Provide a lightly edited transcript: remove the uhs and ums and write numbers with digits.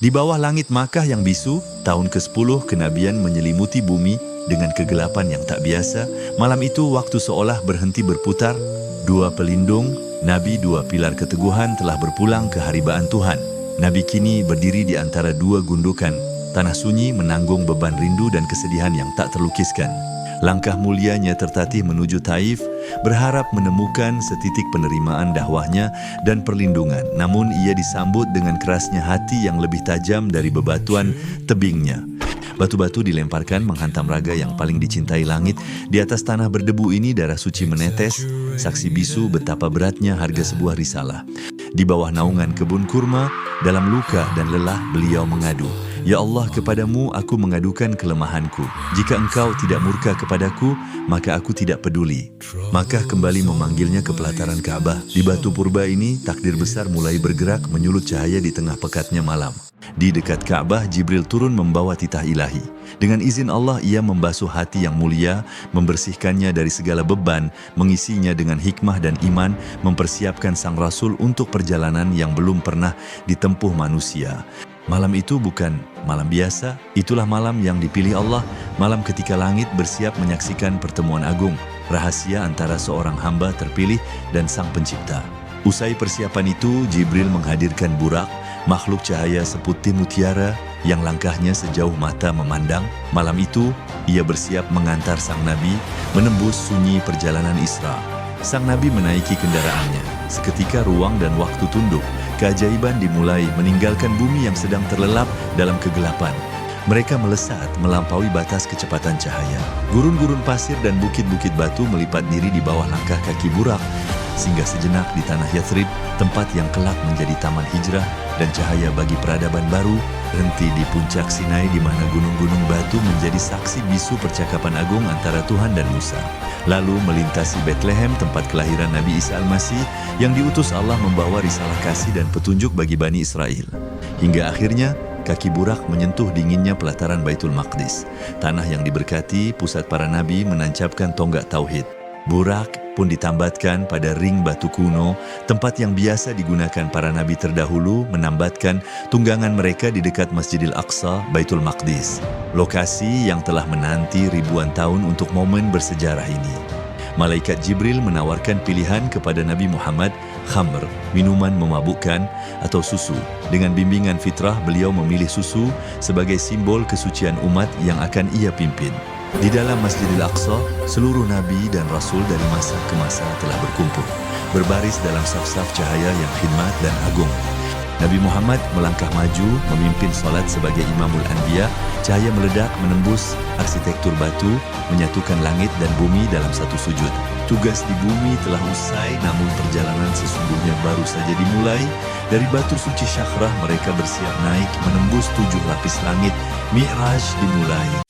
Di bawah langit Makkah yang bisu, tahun ke-10 kenabian menyelimuti bumi dengan kegelapan yang tak biasa. Malam itu waktu seolah berhenti berputar, dua pelindung, Nabi dua pilar keteguhan telah berpulang ke haribaan Tuhan. Nabi kini berdiri di antara dua gundukan, tanah sunyi menanggung beban rindu dan kesedihan yang tak terlukiskan. Langkah mulianya tertatih menuju Taif, berharap menemukan setitik penerimaan dakwahnya dan perlindungan. Namun ia disambut dengan kerasnya hati yang lebih tajam dari bebatuan tebingnya. Batu-batu dilemparkan menghantam raga yang paling dicintai langit. Di atas tanah berdebu ini darah suci menetes, saksi bisu betapa beratnya harga sebuah risalah. Di bawah naungan kebun kurma, dalam luka dan lelah beliau mengadu, "Ya Allah, kepadamu aku mengadukan kelemahanku. Jika engkau tidak murka kepadaku, maka aku tidak peduli." Maka kembali memanggilnya ke pelataran Ka'bah. Di batu purba ini, takdir besar mulai bergerak menyulut cahaya di tengah pekatnya malam. Di dekat Ka'bah, Jibril turun membawa titah ilahi. Dengan izin Allah, ia membasuh hati yang mulia, membersihkannya dari segala beban, mengisinya dengan hikmah dan iman, mempersiapkan sang Rasul untuk perjalanan yang belum pernah ditempuh manusia. Malam itu bukan malam biasa, itulah malam yang dipilih Allah, malam ketika langit bersiap menyaksikan pertemuan agung, rahasia antara seorang hamba terpilih dan Sang Pencipta. Usai persiapan itu, Jibril menghadirkan Burak, makhluk cahaya seputih mutiara yang langkahnya sejauh mata memandang. Malam itu, ia bersiap mengantar sang Nabi menembus sunyi perjalanan Isra. Sang Nabi menaiki kendaraannya. Seketika ruang dan waktu tunduk. Keajaiban dimulai, meninggalkan bumi yang sedang terlelap dalam kegelapan. Mereka melesat melampaui batas kecepatan cahaya. Gurun-gurun pasir dan bukit-bukit batu melipat diri di bawah langkah kaki Burak, singgah sejenak di tanah Yathrib, tempat yang kelak menjadi taman hijrah dan cahaya bagi peradaban baru. Henti di puncak Sinai di mana gunung-gunung batu menjadi saksi bisu percakapan agung antara Tuhan dan Musa. Lalu melintasi Bethlehem, tempat kelahiran Nabi Isa Al-Masih yang diutus Allah membawa risalah kasih dan petunjuk bagi Bani Israel. Hingga akhirnya kaki Burak menyentuh dinginnya pelataran Baitul Maqdis, tanah yang diberkati, pusat para nabi menancapkan tonggak tauhid. Burak pun ditambatkan pada ring batu kuno, tempat yang biasa digunakan para nabi terdahulu menambatkan tunggangan mereka di dekat Masjidil Aqsa, Baitul Maqdis. Lokasi yang telah menanti ribuan tahun untuk momen bersejarah ini. Malaikat Jibril menawarkan pilihan kepada Nabi Muhammad, khamr, minuman memabukkan, atau susu. Dengan bimbingan fitrah, beliau memilih susu sebagai simbol kesucian umat yang akan ia pimpin. Di dalam Masjidil Aqsa, seluruh nabi dan rasul dari masa ke masa telah berkumpul, berbaris dalam saf-saf cahaya yang khidmat dan agung. Nabi Muhammad melangkah maju, memimpin salat sebagai Imamul Anbiya. Cahaya meledak menembus arsitektur batu, menyatukan langit dan bumi dalam satu sujud. Tugas di bumi telah usai, namun perjalanan sesungguhnya baru saja dimulai. Dari batu suci Syakrah mereka bersiap naik menembus 7 lapis langit. Mi'raj dimulai.